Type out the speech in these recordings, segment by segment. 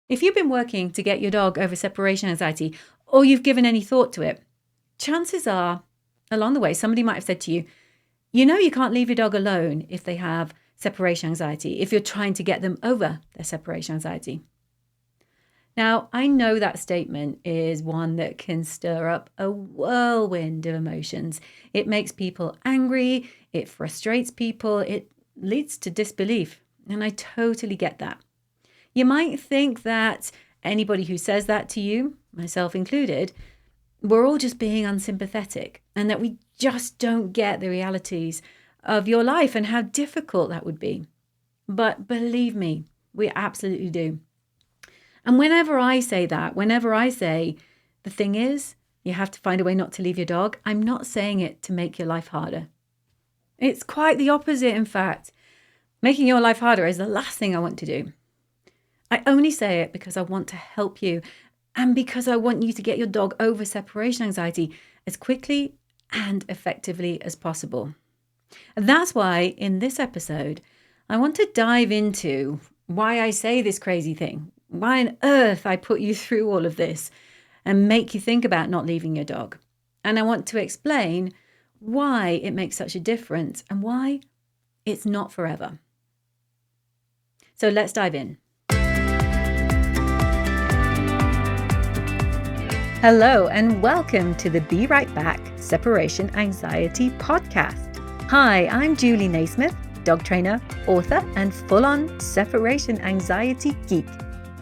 If you've been working to get your dog over separation anxiety, or you've given any thought to it, chances are, along the way, somebody might have said to you, you can't leave your dog alone if they have separation anxiety, if you're trying to get them over their separation anxiety. Now, I know that statement is one that can stir up a whirlwind of emotions. It makes people angry, it frustrates people, it leads to disbelief, and I totally get that. You might think that anybody who says that to you, myself included, we're all just being unsympathetic and that we just don't get the realities of your life and how difficult that would be. But believe me, we absolutely do. And whenever I say that, whenever I say the thing is, you have to find a way not to leave your dog, I'm not saying it to make your life harder. It's quite the opposite, in fact. Making your life harder is the last thing I want to do. I only say it because I want to help you and because I want you to get your dog over separation anxiety as quickly and effectively as possible. And that's why in this episode, I want to dive into why I say this crazy thing, why on earth I put you through all of this and make you think about not leaving your dog. And I want to explain why it makes such a difference and why it's not forever. So let's dive in. Hello and welcome to the Be Right Back Separation Anxiety Podcast. Hi, I'm Julie Naismith, dog trainer, author, and full-on separation anxiety geek.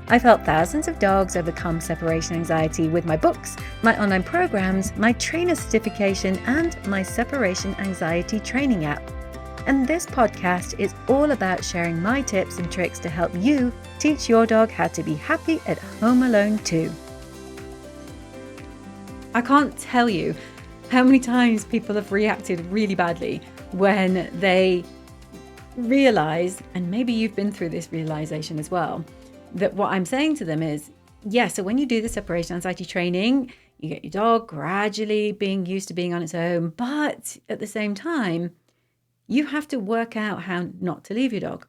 I've helped thousands of dogs overcome separation anxiety with my books, my online programs, my trainer certification, and my separation anxiety training app. And this podcast is all about sharing my tips and tricks to help you teach your dog how to be happy at home alone too. I can't tell you how many times people have reacted really badly when they realize, and maybe you've been through this realization as well, that what I'm saying to them is, so when you do the separation anxiety training, you get your dog gradually being used to being on its own, but at the same time, you have to work out how not to leave your dog.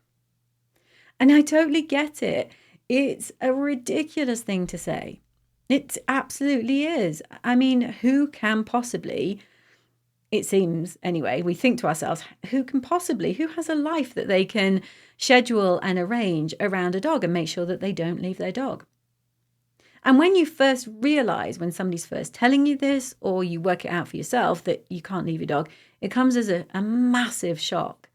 And I totally get it. It's a ridiculous thing to say. It absolutely is. I mean, who it seems anyway, we think to ourselves, who has a life that they can schedule and arrange around a dog and make sure that they don't leave their dog? And when you first realize, when somebody's first telling you this, or you work it out for yourself that you can't leave your dog, it comes as a massive shock.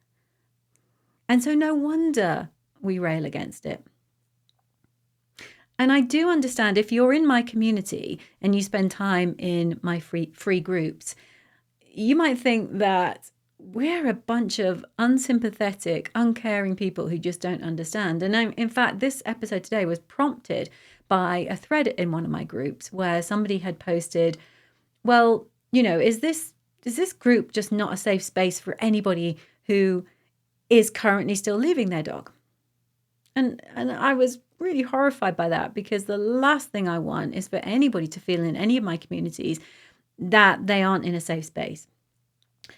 And so no wonder we rail against it. And I do understand if you're in my community and you spend time in my free groups, you might think that we're a bunch of unsympathetic, uncaring people who just don't understand. And in fact, this episode today was prompted by a thread in one of my groups where somebody had posted, well, is this group just not a safe space for anybody who is currently still leaving their dog? And I was really horrified by that, because the last thing I want is for anybody to feel in any of my communities that they aren't in a safe space.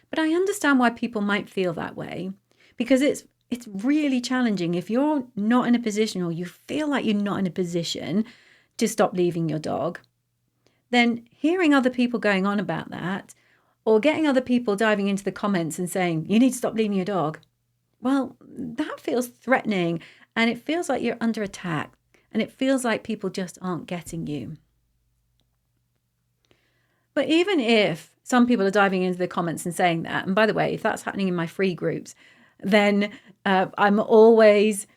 But I understand why people might feel that way, because it's really challenging if you're not in a position, or you feel like you're not in a position to stop leaving your dog. Then hearing other people going on about that, or getting other people diving into the comments and saying, you need to stop leaving your dog. Well, that feels threatening. And it feels like you're under attack, and it feels like people just aren't getting you. But even if some people are diving into the comments and saying that, and by the way, if that's happening in my free groups, then I'm always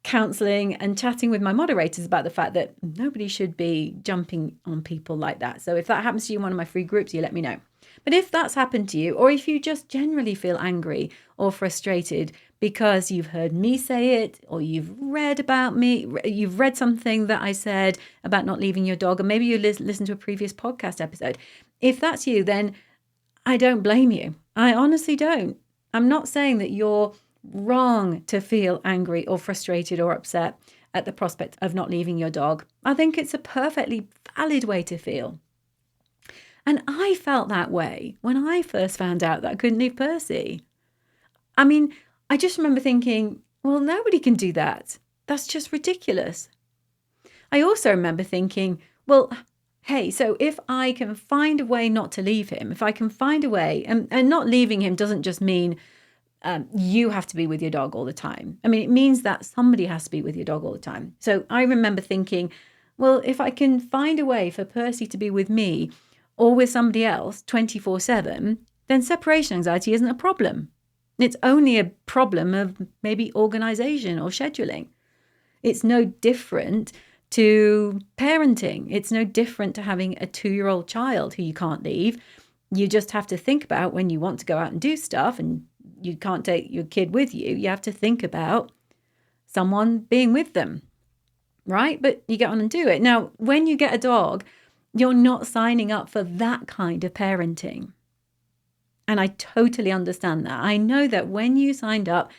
counselling and chatting with my moderators about the fact that nobody should be jumping on people like that. So if that happens to you in one of my free groups, you let me know. But if that's happened to you, or if you just generally feel angry or frustrated because you've heard me say it, or you've read about me, you've read something that I said about not leaving your dog, or maybe you listened to a previous podcast episode. If that's you, then I don't blame you. I honestly don't. I'm not saying that you're wrong to feel angry or frustrated or upset at the prospect of not leaving your dog. I think it's a perfectly valid way to feel. And I felt that way when I first found out that I couldn't leave Percy. I mean, I just remember thinking, well, nobody can do that. That's just ridiculous. I also remember thinking, well, hey, so if I can find a way not to leave him, if I can find a way, and not leaving him doesn't just mean you have to be with your dog all the time. I mean, it means that somebody has to be with your dog all the time. So I remember thinking, well, if I can find a way for Percy to be with me or with somebody else 24/7, then separation anxiety isn't a problem. It's only a problem of maybe organization or scheduling. It's no different to parenting. It's no different to having a 2-year-old child who you can't leave. You just have to think about when you want to go out and do stuff and you can't take your kid with you. You have to think about someone being with them, right? But you get on and do it. Now, when you get a dog, you're not signing up for that kind of parenting. And I totally understand that. I know that when you signed up,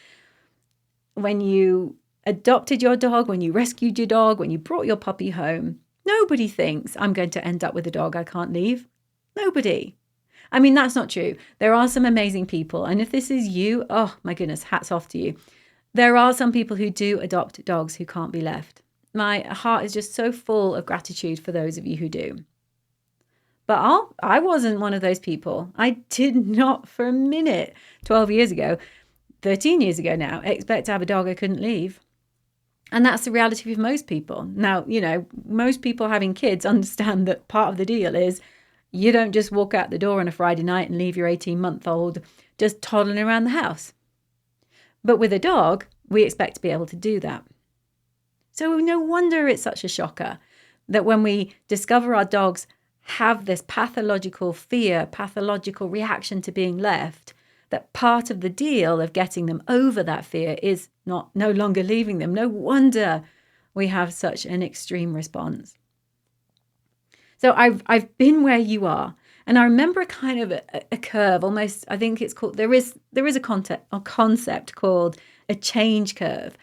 when you adopted your dog, when you rescued your dog, when you brought your puppy home, nobody thinks I'm going to end up with a dog I can't leave. Nobody. I mean, that's not true. There are some amazing people. And if this is you, oh my goodness, hats off to you. There are some people who do adopt dogs who can't be left. My heart is just so full of gratitude for those of you who do. But I wasn't one of those people. I did not for a minute, 12 years ago, 13 years ago now, expect to have a dog I couldn't leave. And that's the reality of most people. Now, most people having kids understand that part of the deal is you don't just walk out the door on a Friday night and leave your 18-month-old just toddling around the house. But with a dog, we expect to be able to do that. So no wonder it's such a shocker that when we discover our dogs have this pathological fear, pathological reaction to being left, that part of the deal of getting them over that fear is no longer leaving them. No wonder we have such an extreme response. So I've been where you are, and I remember a kind of a curve, almost. I think it's called there is a concept called a change curve,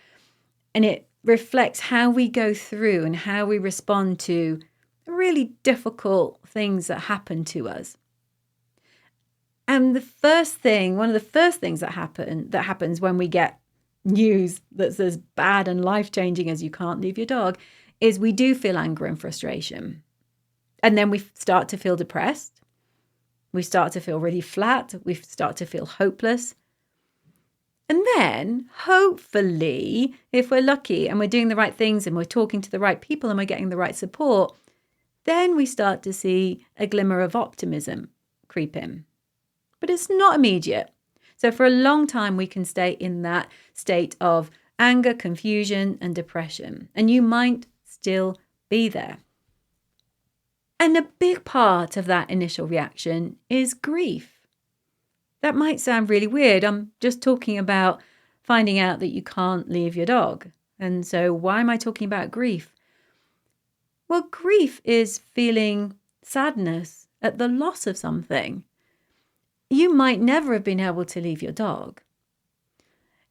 and it reflects how we go through and how we respond to really difficult things that happen to us. And one of the first things that happens when we get news that's as bad and life-changing as you can't leave your dog is we do feel anger and frustration. And then we start to feel depressed. We start to feel really flat. We start to feel hopeless. And then, hopefully, if we're lucky and we're doing the right things and we're talking to the right people and we're getting the right support, then we start to see a glimmer of optimism creep in. But it's not immediate. So for a long time, we can stay in that state of anger, confusion, and depression. And you might still be there. And a big part of that initial reaction is grief. That might sound really weird. I'm just talking about finding out that you can't leave your dog. And so why am I talking about grief? Well, grief is feeling sadness at the loss of something. You might never have been able to leave your dog.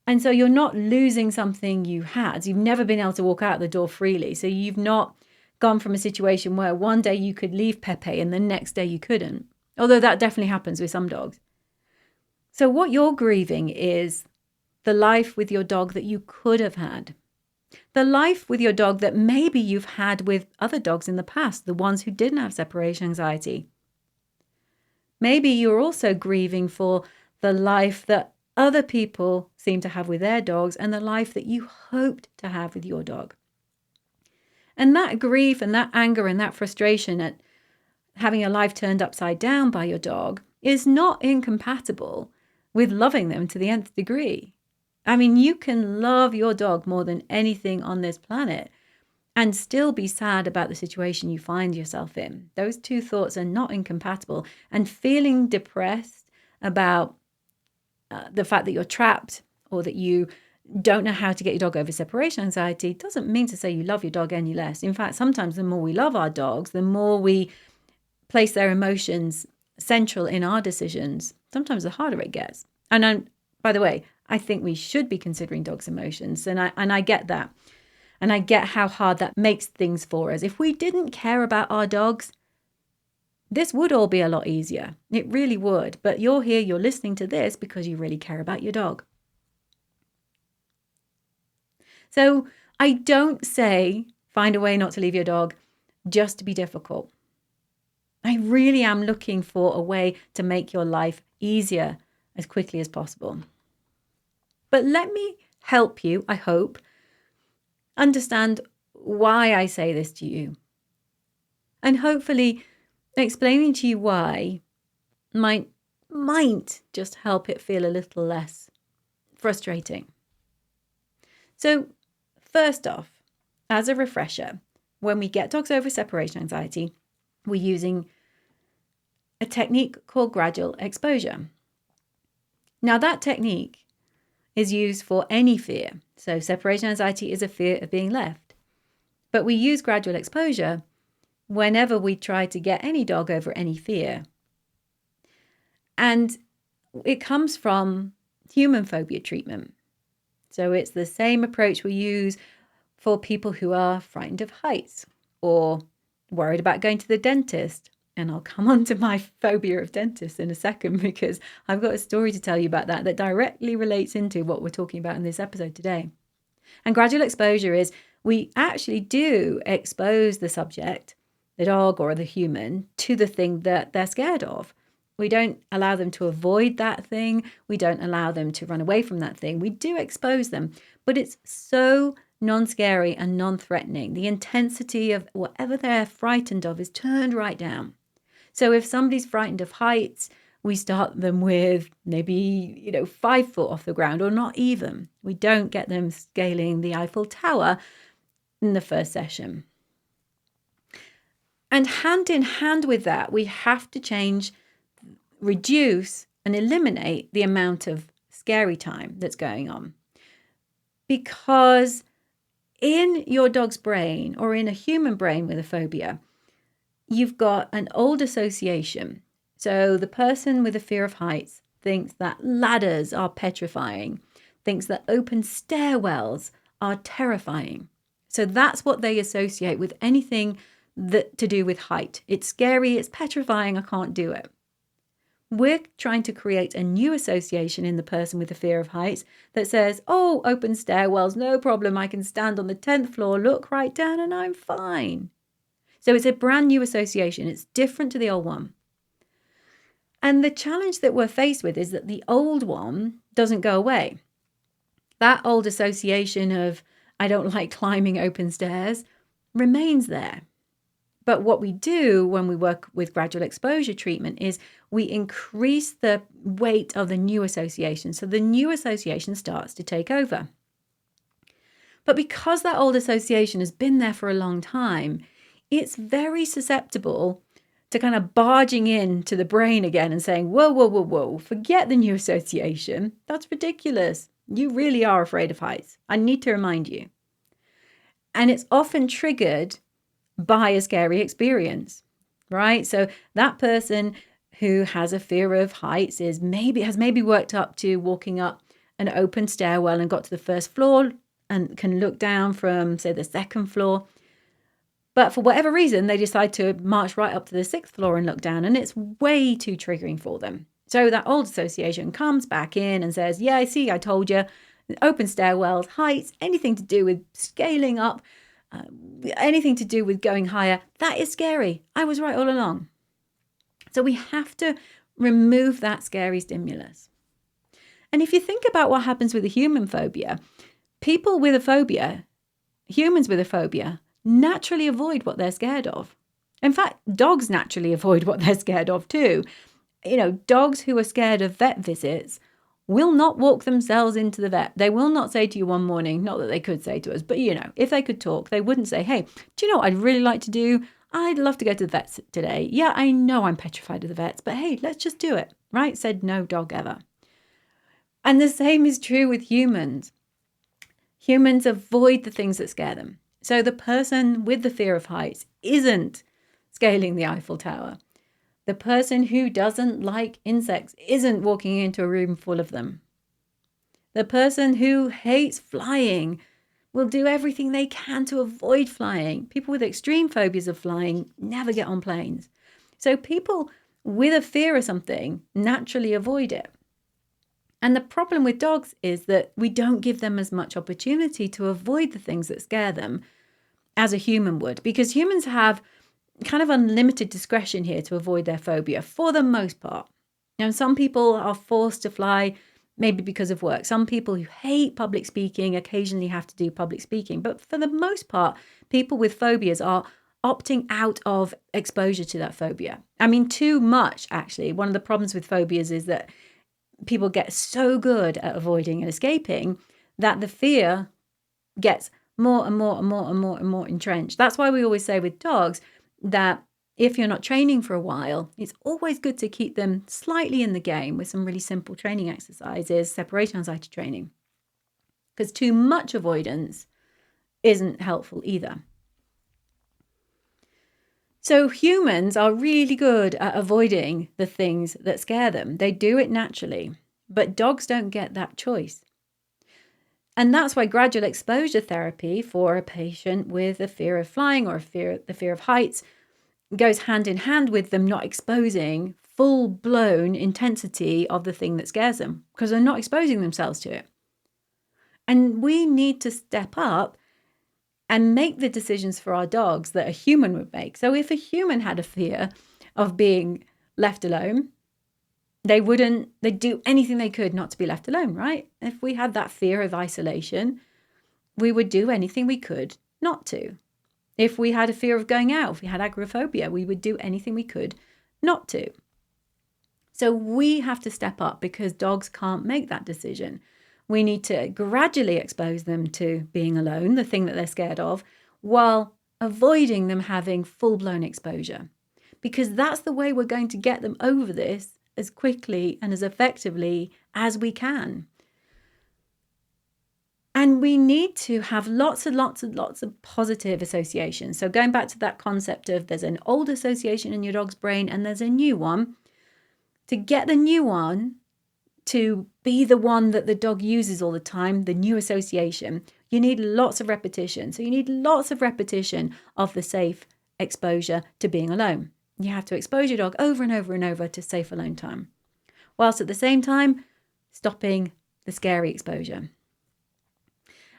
And so you're not losing something you had. You've never been able to walk out the door freely. So you've not gone from a situation where one day you could leave Pepe and the next day you couldn't. Although that definitely happens with some dogs. So what you're grieving is the life with your dog that you could have had. The life with your dog that maybe you've had with other dogs in the past, the ones who didn't have separation anxiety. Maybe you're also grieving for the life that other people seem to have with their dogs and the life that you hoped to have with your dog. And that grief and that anger and that frustration at having a life turned upside down by your dog is not incompatible with loving them to the nth degree. I mean, you can love your dog more than anything on this planet and still be sad about the situation you find yourself in. Those two thoughts are not incompatible. And feeling depressed about the fact that you're trapped or that you don't know how to get your dog over separation anxiety doesn't mean to say you love your dog any less. In fact, sometimes the more we love our dogs, the more we place their emotions central in our decisions, sometimes the harder it gets. And by the way, I think we should be considering dogs' emotions. And I get that. And I get how hard that makes things for us. If we didn't care about our dogs, this would all be a lot easier. It really would. But you're here, you're listening to this because you really care about your dog. So I don't say find a way not to leave your dog just to be difficult. I really am looking for a way to make your life easier as quickly as possible. But let me help you, I hope, understand why I say this to you. And hopefully explaining to you why might just help it feel a little less frustrating. So first off, as a refresher, when we get dogs over separation anxiety, we're using a technique called gradual exposure. Now that technique is used for any fear. So separation anxiety is a fear of being left. But we use gradual exposure whenever we try to get any dog over any fear. And it comes from human phobia treatment. So it's the same approach we use for people who are frightened of heights or worried about going to the dentist. And I'll come on to my phobia of dentists in a second, because I've got a story to tell you about that directly relates into what we're talking about in this episode today. And gradual exposure is we actually do expose the subject, the dog or the human, to the thing that they're scared of. We don't allow them to avoid that thing. We don't allow them to run away from that thing. We do expose them, but it's so non-scary and non-threatening. The intensity of whatever they're frightened of is turned right down. So if somebody's frightened of heights, we start them with maybe, 5 foot off the ground, or not even. We don't get them scaling the Eiffel Tower in the first session. And hand in hand with that, we have to reduce and eliminate the amount of scary time that's going on. Because in your dog's brain, or in a human brain with a phobia, you've got an old association. So the person with a fear of heights thinks that ladders are petrifying, thinks that open stairwells are terrifying. So that's what they associate with anything to do with height. It's scary, it's petrifying, I can't do it. We're trying to create a new association in the person with the fear of heights that says, oh, open stairwells, no problem. I can stand on the 10th floor, look right down, and I'm fine. So it's a brand new association. It's different to the old one. And the challenge that we're faced with is that the old one doesn't go away. That old association of, I don't like climbing open stairs, remains there. But what we do when we work with gradual exposure treatment is we increase the weight of the new association. So the new association starts to take over. But because that old association has been there for a long time, it's very susceptible to kind of barging into the brain again and saying, whoa, forget the new association. That's ridiculous. You really are afraid of heights. I need to remind you. And it's often triggered by a scary experience, right? So that person who has a fear of heights has maybe worked up to walking up an open stairwell and got to the first floor and can look down from, say, the second floor. But for whatever reason, they decide to march right up to the 6th floor and look down, and it's way too triggering for them. So that old association comes back in and says, yeah, I told you, open stairwells, heights, anything to do with scaling up, anything to do with going higher, that is scary. I was right all along. So we have to remove that scary stimulus. And if you think about what happens with a human phobia, humans with a phobia, naturally avoid what they're scared of. In fact, dogs naturally avoid what they're scared of too. Dogs who are scared of vet visits will not walk themselves into the vet. They will not say to you one morning, not that they could say to us, but if they could talk, they wouldn't say, hey, do you know what I'd really like to do? I'd love to go to the vets today. Yeah, I know I'm petrified of the vets, but hey, let's just do it, right? Said no dog ever. And the same is true with humans. Humans avoid the things that scare them. So the person with the fear of heights isn't scaling the Eiffel Tower. The person who doesn't like insects isn't walking into a room full of them. The person who hates flying will do everything they can to avoid flying. People with extreme phobias of flying never get on planes. So people with a fear of something naturally avoid it. And the problem with dogs is that we don't give them as much opportunity to avoid the things that scare them. as a human would, because humans have kind of unlimited discretion here to avoid their phobia for the most part. Now, some people are forced to fly, maybe because of work. Some people who hate public speaking occasionally have to do public speaking. But for the most part, people with phobias are opting out of exposure to that phobia. I mean, too much, actually. One of the problems with phobias is that people get so good at avoiding and escaping that the fear gets more and more and more and more and more entrenched. That's why we always say with dogs that if you're not training for a while, it's always good to keep them slightly in the game with some really simple training exercises, separation anxiety training, because too much avoidance isn't helpful either. So humans are really good at avoiding the things that scare them. They do it naturally, but dogs don't get that choice. And that's why gradual exposure therapy for a patient with a fear of flying or the fear of heights goes hand in hand with them not exposing full-blown intensity of the thing that scares them, because they're not exposing themselves to it. And we need to step up and make the decisions for our dogs that a human would make. So if a human had a fear of being left alone, they'd do anything they could not to be left alone, right? If we had that fear of isolation, we would do anything we could not to. If we had a fear of going out, if we had agoraphobia, we would do anything we could not to. So we have to step up because dogs can't make that decision. We need to gradually expose them to being alone, the thing that they're scared of, while avoiding them having full-blown exposure. Because that's the way we're going to get them over this as quickly and as effectively as we can. And we need to have lots and lots and lots of positive associations. So going back to that concept of there's an old association in your dog's brain and there's a new one. To get the new one to be the one that the dog uses all the time, the new association, you need lots of repetition. So you need lots of repetition of the safe exposure to being alone. You have to expose your dog over and over and over to safe alone time, whilst at the same time stopping the scary exposure.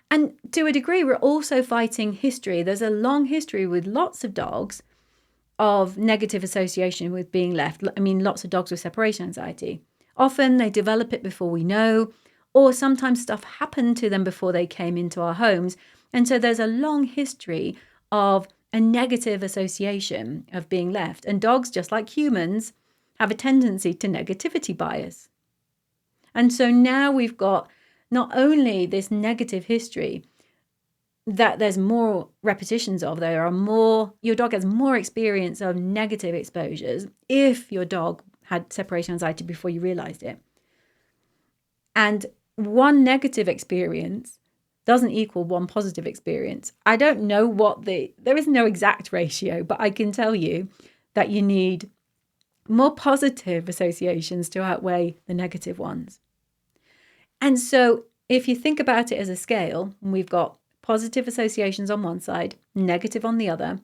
And to a degree, we're also fighting history. There's a long history with lots of dogs of negative association with being left. I mean, lots of dogs with separation anxiety. Often they develop it before we know, or sometimes stuff happened to them before they came into our homes. And so there's a long history of a negative association of being left. And dogs, just like humans, have a tendency to negativity bias. And so now we've got not only this negative history that there's more repetitions of, your dog has more experience of negative exposures if your dog had separation anxiety before you realized it. And one negative experience doesn't equal one positive experience. I don't know there is no exact ratio, but I can tell you that you need more positive associations to outweigh the negative ones. And so if you think about it as a scale, we've got positive associations on one side, negative on the other.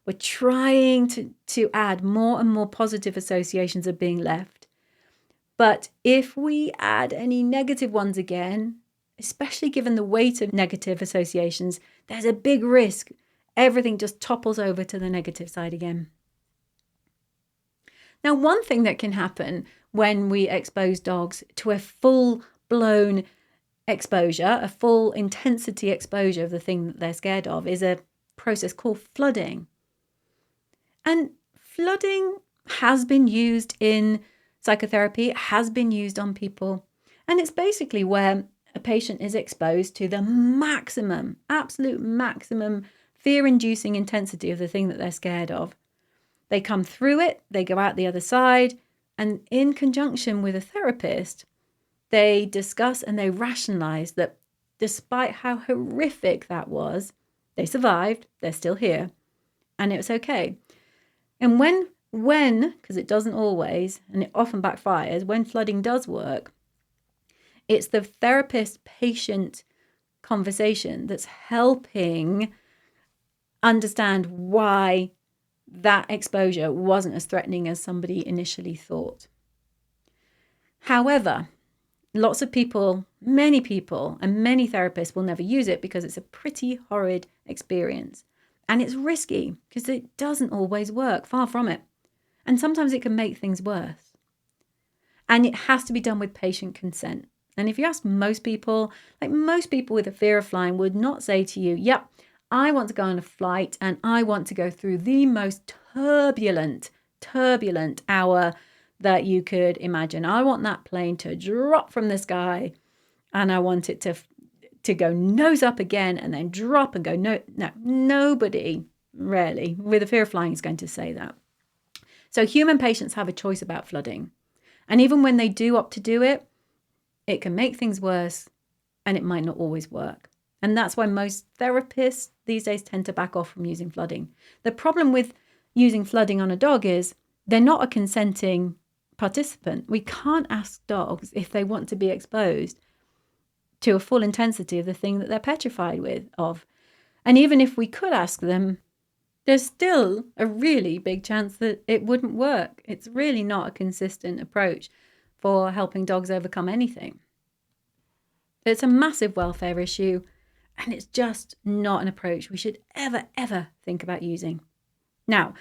We're trying to add more and more positive associations of being left. But if we add any negative ones again, especially given the weight of negative associations, there's a big risk everything just topples over to the negative side again. Now, one thing that can happen when we expose dogs to a full-blown exposure, a full intensity exposure of the thing that they're scared of, is a process called flooding. And flooding has been used in psychotherapy, it has been used on people. And it's basically where a patient is exposed to the maximum, absolute maximum fear-inducing intensity of the thing that they're scared of. They come through it, they go out the other side, and in conjunction with a therapist, they discuss and they rationalize that despite how horrific that was, they survived, they're still here, and it was okay. And when, because it doesn't always, and it often backfires, when flooding does work, it's the therapist-patient conversation that's helping understand why that exposure wasn't as threatening as somebody initially thought. However, lots of people, many people, and many therapists will never use it because it's a pretty horrid experience. And it's risky because it doesn't always work, far from it. And sometimes it can make things worse. And it has to be done with patient consent. And if you ask most people, like most people with a fear of flying would not say to you, yep, I want to go on a flight and I want to go through the most turbulent hour that you could imagine. I want that plane to drop from the sky and I want it to go nose up again and then drop and go. No, nobody really with a fear of flying is going to say that. So human patients have a choice about flooding. And even when they do opt to do it, it can make things worse and it might not always work. And that's why most therapists these days tend to back off from using flooding. The problem with using flooding on a dog is they're not a consenting participant. We can't ask dogs if they want to be exposed to a full intensity of the thing that they're petrified of. And even if we could ask them, there's still a really big chance that it wouldn't work. It's really not a consistent approach for helping dogs overcome anything. It's a massive welfare issue, and it's just not an approach we should ever think about using. Now,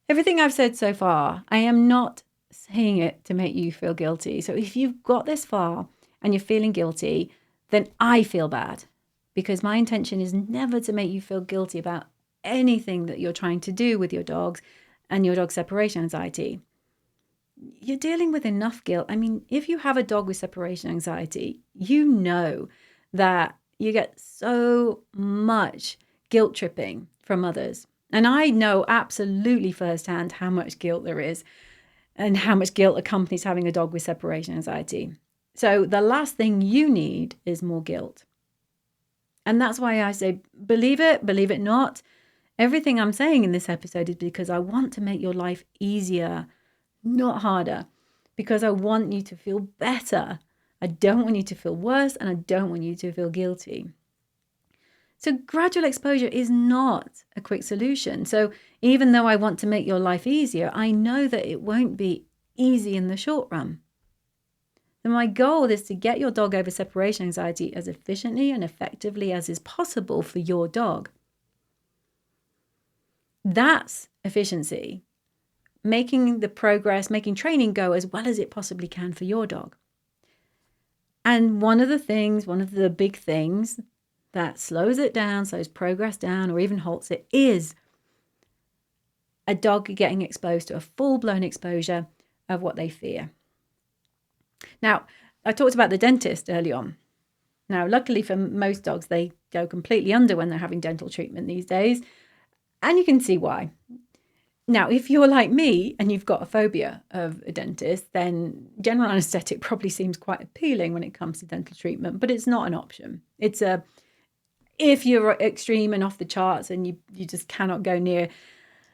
everything I've said so far, I am not saying it to make you feel guilty. So if you've got this far and you're feeling guilty, then I feel bad, because my intention is never to make you feel guilty about anything that you're trying to do with your dogs and your dog's separation anxiety. You're dealing with enough guilt. I mean, if you have a dog with separation anxiety, you know that you get so much guilt tripping from others. And I know absolutely firsthand how much guilt there is and how much guilt accompanies having a dog with separation anxiety. So the last thing you need is more guilt. And that's why I say, believe it not. Everything I'm saying in this episode is because I want to make your life easier, not harder, because I want you to feel better. I don't want you to feel worse, and I don't want you to feel guilty. So gradual exposure is not a quick solution. So even though I want to make your life easier, I know that it won't be easy in the short run. And my goal is to get your dog over separation anxiety as efficiently and effectively as is possible for your dog. That's efficiency. Making the progress, making training go as well as it possibly can for your dog. And one of the big things that slows it down, slows progress down, or even halts it is a dog getting exposed to a full-blown exposure of what they fear. Now, I talked about the dentist early on. Now, luckily for most dogs, they go completely under when they're having dental treatment these days. And you can see why. Now, if you're like me and you've got a phobia of a dentist, then general anesthetic probably seems quite appealing when it comes to dental treatment, but it's not an option. If you're extreme and off the charts and you just cannot go near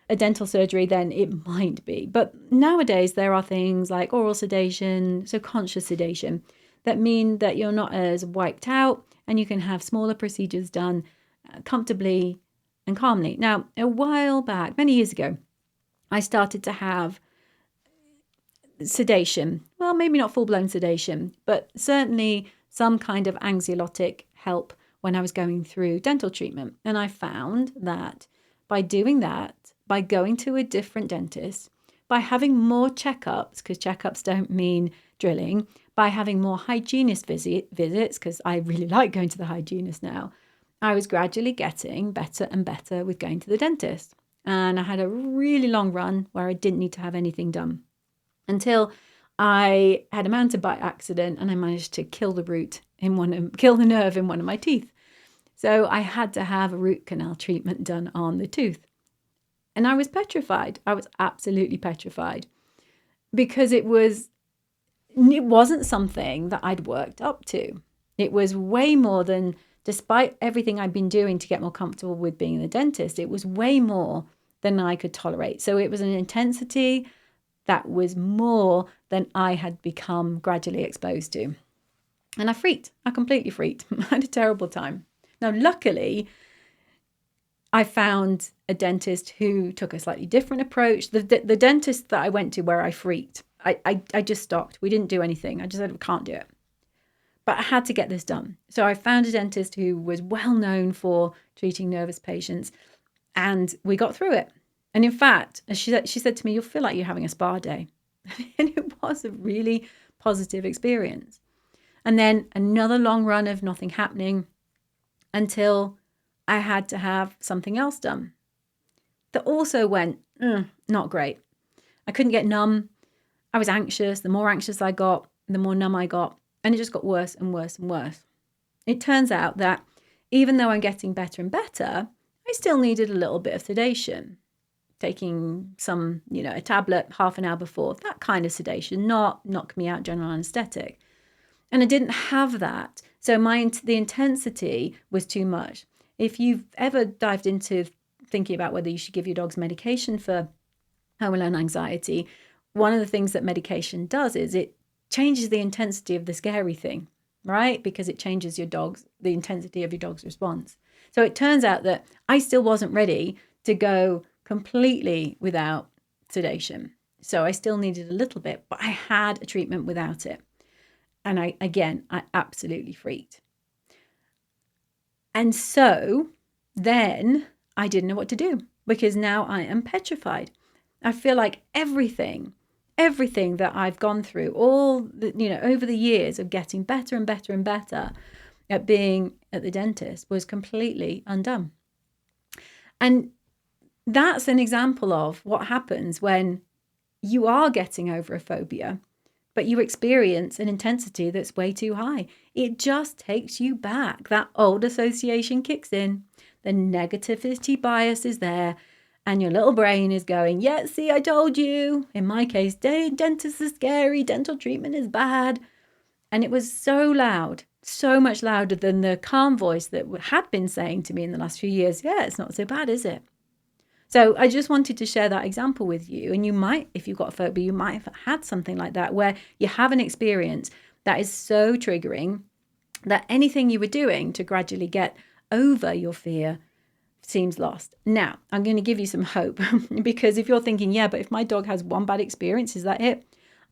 a dental surgery, then it might be. But nowadays there are things like oral sedation, so conscious sedation, that mean that you're not as wiped out and you can have smaller procedures done comfortably and calmly. Now, a while back, many years ago, I started to have sedation. Well, maybe not full-blown sedation, but certainly some kind of anxiolytic help when I was going through dental treatment. And I found that by doing that, by going to a different dentist, by having more checkups, because checkups don't mean drilling, by having more hygienist visits, because I really like going to the hygienist now, I was gradually getting better and better with going to the dentist. And I had a really long run where I didn't need to have anything done until I had a mountain bike accident and I managed to kill the nerve in one of my teeth. So I had to have a root canal treatment done on the tooth. And I was petrified. I was absolutely petrified because it wasn't something that I'd worked up to. It was way more than, despite everything I'd been doing to get more comfortable with being the dentist, it was way more than I could tolerate. So it was an intensity that was more than I had become gradually exposed to. And I freaked. I completely freaked. I had a terrible time. Now, luckily, I found a dentist who took a slightly different approach. The dentist that I went to where I freaked, I just stopped. We didn't do anything. I just said, I can't do it. But I had to get this done. So I found a dentist who was well known for treating nervous patients. And we got through it. And in fact, as she said to me, you'll feel like you're having a spa day. And it was a really positive experience. And then another long run of nothing happening until I had to have something else done that also went, not great. I couldn't get numb. I was anxious. The more anxious I got, the more numb I got. And it just got worse and worse and worse. It turns out that even though I'm getting better and better, I still needed a little bit of sedation. Taking some, a tablet half an hour before, that kind of sedation, not knock me out general anesthetic. And I didn't have that. So the intensity was too much. If you've ever dived into thinking about whether you should give your dogs medication for home alone anxiety, one of the things that medication does is it changes the intensity of the scary thing, right? Because it changes the intensity of your dog's response. So it turns out that I still wasn't ready to go completely without sedation. So I still needed a little bit, but I had a treatment without it. And I absolutely freaked. And so then I didn't know what to do because now I am petrified. I feel like everything that I've gone through, over the years of getting better and better and better at being at the dentist was completely undone. And that's an example of what happens when you are getting over a phobia, but you experience an intensity that's way too high. It just takes you back. That old association kicks in. The negativity bias is there. And your little brain is going, yeah, see, I told you. In my case, dentists are scary. Dental treatment is bad. And it was so loud, so much louder than the calm voice that had been saying to me in the last few years, yeah, it's not so bad, is it? So I just wanted to share that example with you. And you might, if you've got a phobia, you might have had something like that where you have an experience that is so triggering that anything you were doing to gradually get over your fear seems lost. Now, I'm going to give you some hope because if you're thinking, yeah, but if my dog has one bad experience, is that it?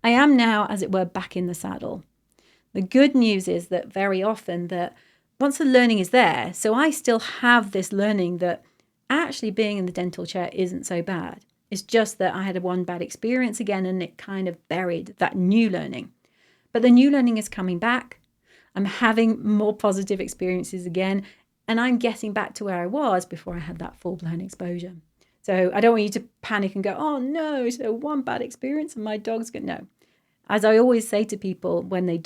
I am now, as it were, back in the saddle. The good news is that very often that once the learning is there, so I still have this learning that actually being in the dental chair isn't so bad. It's just that I had one bad experience again and it kind of buried that new learning. But the new learning is coming back. I'm having more positive experiences again. And I'm getting back to where I was before I had that full-blown exposure. So I don't want you to panic and go, oh no, so one bad experience and my dog's going to... No. As I always say to people, when their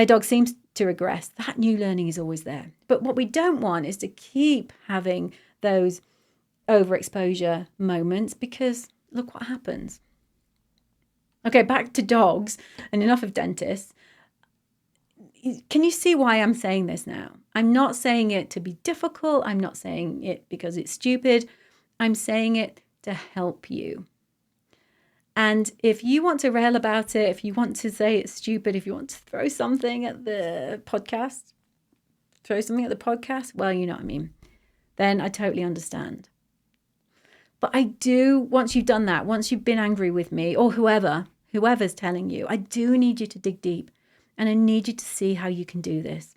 dog seems to regress, that new learning is always there. But what we don't want is to keep having those overexposure moments because look what happens. Okay, back to dogs and enough of dentists. Can you see why I'm saying this now? I'm not saying it to be difficult. I'm not saying it because it's stupid. I'm saying it to help you. And if you want to rail about it, if you want to say it's stupid, if you want to throw something at the podcast, well, you know what I mean. Then I totally understand. But I do, once you've done that, once you've been angry with me or whoever's telling you, I do need you to dig deep. And I need you to see how you can do this.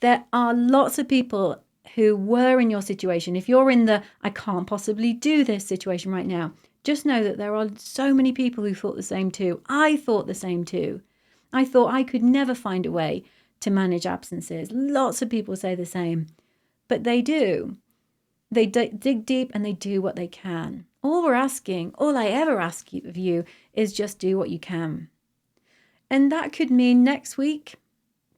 There are lots of people who were in your situation. If you're in the I can't possibly do this situation right now, just know that there are so many people who thought the same too. I thought the same too. I thought I could never find a way to manage absences. Lots of people say the same, but they do. They dig deep and they do what they can. All I ever ask of you is just do what you can. And that could mean next week,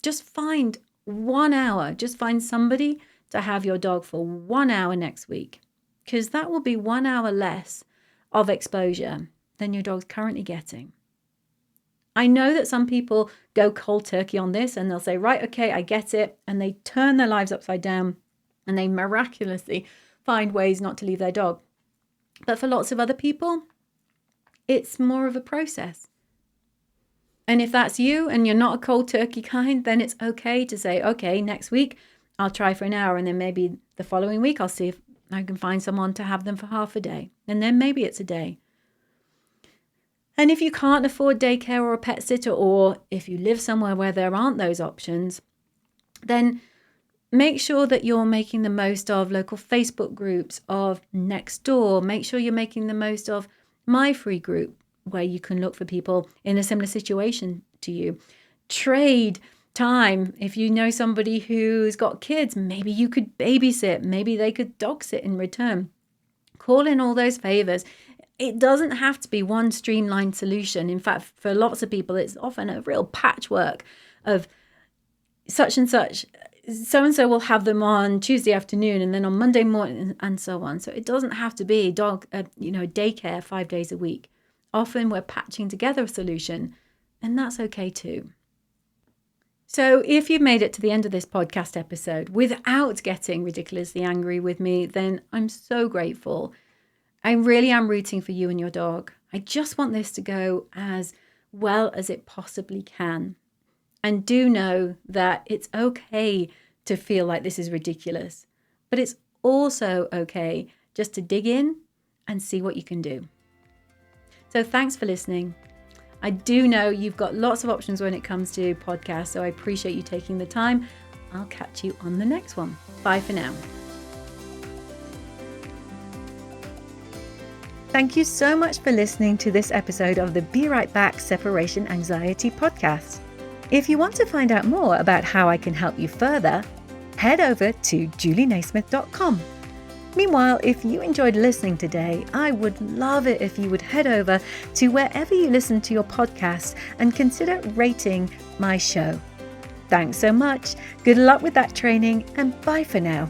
just find 1 hour. Just find somebody to have your dog for 1 hour next week. Because that will be 1 hour less of exposure than your dog's currently getting. I know that some people go cold turkey on this and they'll say, right, okay, I get it. And they turn their lives upside down and they miraculously find ways not to leave their dog. But for lots of other people, it's more of a process. And if that's you and you're not a cold turkey kind, then it's okay to say, okay, next week I'll try for an hour. And then maybe the following week I'll see if I can find someone to have them for half a day. And then maybe it's a day. And if you can't afford daycare or a pet sitter, or if you live somewhere where there aren't those options, then make sure that you're making the most of local Facebook groups, of Nextdoor. Make sure you're making the most of My Free Group, where you can look for people in a similar situation to you. Trade time. If you know somebody who's got kids, maybe you could babysit, maybe they could dog sit in return. Call in all those favors. It doesn't have to be one streamlined solution. In fact, for lots of people, it's often a real patchwork of such and such. So-and-so will have them on Tuesday afternoon and then on Monday morning and so on. So it doesn't have to be daycare 5 days a week. Often we're patching together a solution, and that's okay too. So if you've made it to the end of this podcast episode without getting ridiculously angry with me, then I'm so grateful. I really am rooting for you and your dog. I just want this to go as well as it possibly can. And do know that it's okay to feel like this is ridiculous, but it's also okay just to dig in and see what you can do. So thanks for listening. I do know you've got lots of options when it comes to podcasts, so I appreciate you taking the time. I'll catch you on the next one. Bye for now. Thank you so much for listening to this episode of the Be Right Back Separation Anxiety Podcast. If you want to find out more about how I can help you further, head over to julienaismith.com. Meanwhile, if you enjoyed listening today, I would love it if you would head over to wherever you listen to your podcasts and consider rating my show. Thanks so much. Good luck with that training, and bye for now.